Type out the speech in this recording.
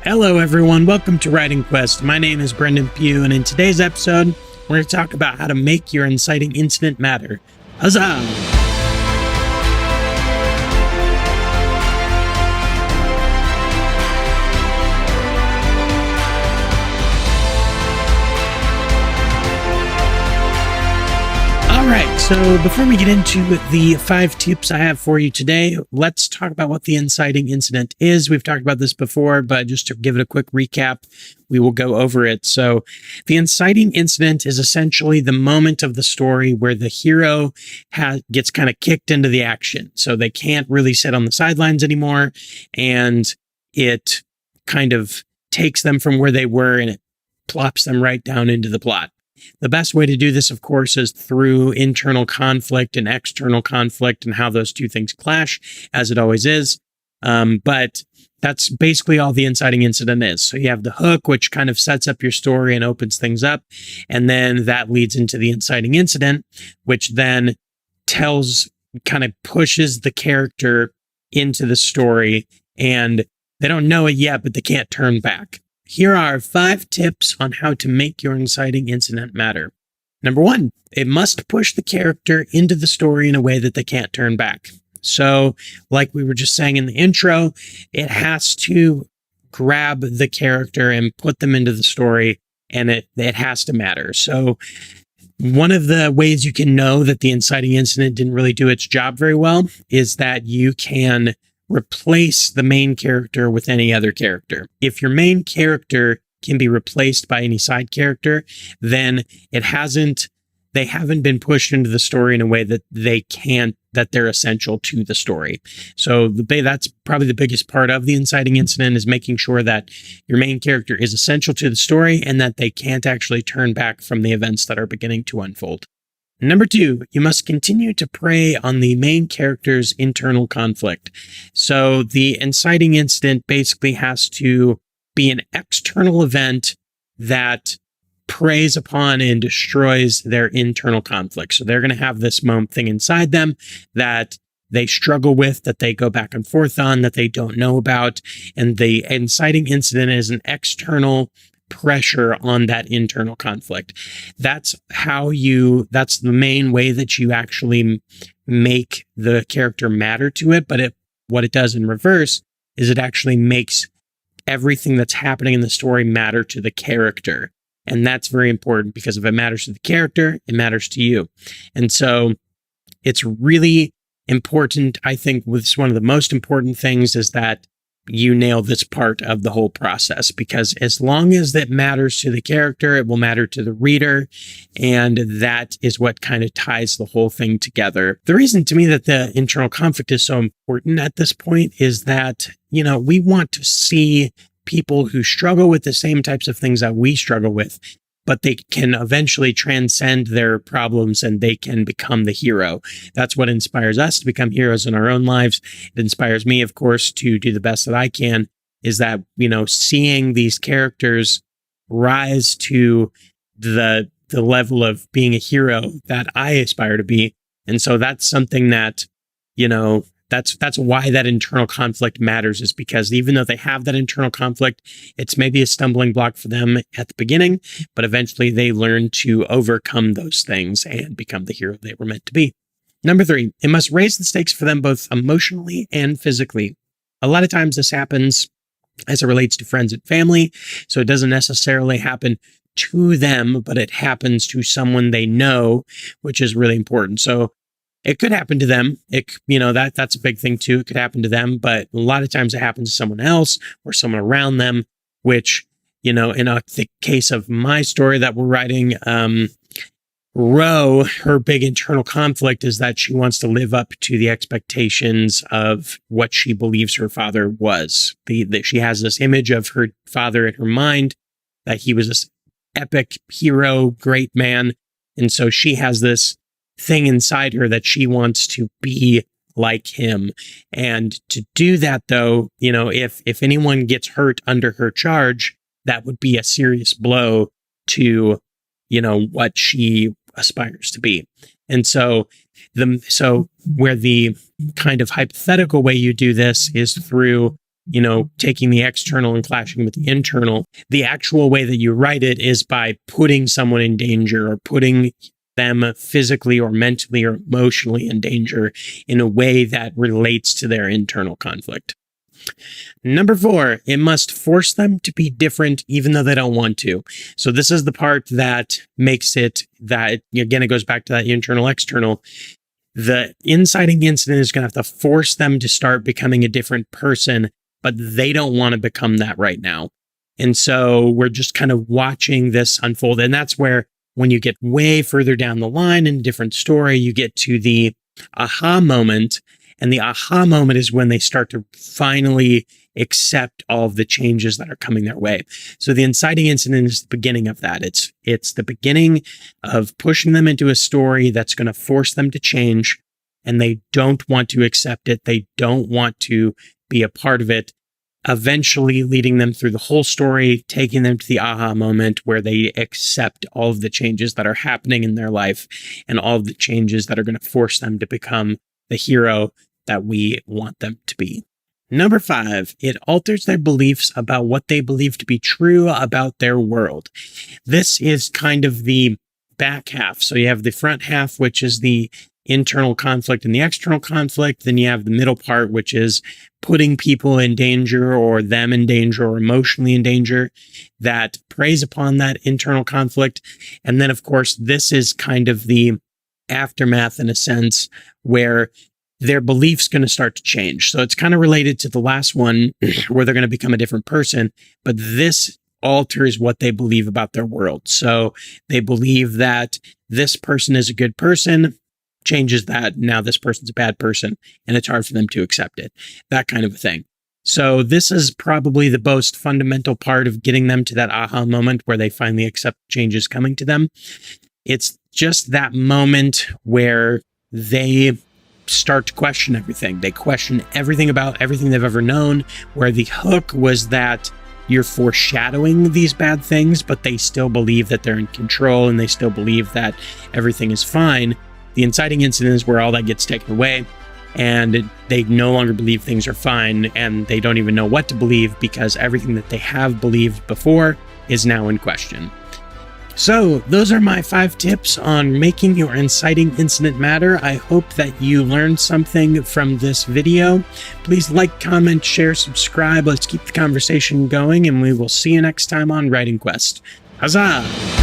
Hello everyone, welcome to Writing Quest. My name is Brendan Pugh, and in today's episode, we're going to talk about how to make your inciting incident matter. Huzzah! Alright, so before we get into the 5 tips I have for you today, let's talk about what the inciting incident is. We've talked about this before, but just to give it a quick recap, we will go over it. So the inciting incident is essentially the moment of the story where the hero gets kind of kicked into the action. So they can't really sit on the sidelines anymore, and it kind of takes them from where they were and it plops them right down into the plot. The best way to do this, of course, is through internal conflict and external conflict and how those two things clash, as it always is. But that's basically all the inciting incident is. So you have the hook, which kind of sets up your story and opens things up. And then that leads into the inciting incident, which then kind of pushes the character into the story. And they don't know it yet, but they can't turn back. Here are 5 tips on how to make your inciting incident matter. Number 1, it must push the character into the story in a way that they can't turn back. So, like we were just saying in the intro, it has to grab the character and put them into the story, and it has to matter. So, one of the ways you can know that the inciting incident didn't really do its job very well is that you can replace the main character with any other character. If your main character can be replaced by any side character, then they haven't been pushed into the story in a way that they're essential to the story. So that's probably the biggest part of the inciting incident, is making sure that your main character is essential to the story and that they can't actually turn back from the events that are beginning to unfold. Number 2, you must continue to prey on the main character's internal conflict. So the inciting incident basically has to be an external event that preys upon and destroys their internal conflict. So they're going to have this thing inside them that they struggle with, that they go back and forth on, that they don't know about. And the inciting incident is an external pressure on that internal conflict. That's the main way that you actually make the character matter to it. But what it does in reverse is it actually makes everything that's happening in the story matter to the character. And that's very important, because if it matters to the character, it matters to you. And so it's really important. I think one of the most important things is that you nail this part of the whole process, because as long as it matters to the character, it will matter to the reader. And that is what kind of ties the whole thing together. The reason to me that the internal conflict is so important at this point is that, we want to see people who struggle with the same types of things that we struggle with, but they can eventually transcend their problems and they can become the hero. That's what inspires us to become heroes in our own lives. It inspires me, of course, to do the best that I can, is that, seeing these characters rise to the level of being a hero that I aspire to be. And so that's something that, that's why that internal conflict matters, is because even though they have that internal conflict, it's maybe a stumbling block for them at the beginning, but eventually they learn to overcome those things and become the hero they were meant to be. Number 3, it must raise the stakes for them both emotionally and physically. A lot of times this happens as it relates to friends and family, so it doesn't necessarily happen to them, but it happens to someone they know, which is really important. So it could happen to them. That's a big thing too. It could happen to them, but a lot of times it happens to someone else or someone around them, which, in the case of my story that we're writing, Ro, her big internal conflict is that she wants to live up to the expectations of what she believes her father was. That she has this image of her father in her mind, that he was this epic hero, great man. And so she has this thing inside her that she wants to be like him. And to do that, though, if anyone gets hurt under her charge, that would be a serious blow to, what she aspires to be. And so where the kind of hypothetical way you do this is through taking the external and clashing with the internal. The actual way that you write it is by putting someone in danger or putting them physically or mentally or emotionally in danger in a way that relates to their internal conflict. Number 4, it must force them to be different even though they don't want to. So this is the part that makes it that, again, it goes back to that internal, external. The inciting incident is going to have to force them to start becoming a different person, but they don't want to become that right now. And so we're just kind of watching this unfold. And that's where, when you get way further down the line in a different story, you get to the aha moment. And the aha moment is when they start to finally accept all of the changes that are coming their way. So the inciting incident is the beginning of that. It's the beginning of pushing them into a story that's going to force them to change, and they don't want to accept it. They don't want to be a part of it, eventually leading them through the whole story, taking them to the aha moment where they accept all of the changes that are happening in their life and all of the changes that are going to force them to become the hero that we want them to be. Number 5, it alters their beliefs about what they believe to be true about their world. This is kind of the back half. So you have the front half, which is the internal conflict and the external conflict. Then you have the middle part, which is putting people in danger or them in danger or emotionally in danger, that preys upon that internal conflict. And then, of course, this is kind of the aftermath in a sense where their belief's going to start to change. So it's kind of related to the last one where they're going to become a different person, but this alters what they believe about their world. So they believe that this person is a good person, changes that. Now this person's a bad person, and it's hard for them to accept it. That kind of a thing. So this is probably the most fundamental part of getting them to that aha moment where they finally accept changes coming to them. It's just that moment where they start to question everything. They question everything about everything they've ever known, where the hook was that you're foreshadowing these bad things, but they still believe that they're in control and they still believe that everything is fine. The inciting incident is where all that gets taken away and they no longer believe things are fine, and they don't even know what to believe because everything that they have believed before is now in question. So those are my 5 tips on making your inciting incident matter. I hope that you learned something from this video. Please like, comment, share, subscribe. Let's keep the conversation going, and we will see you next time on Writing Quest. Huzzah!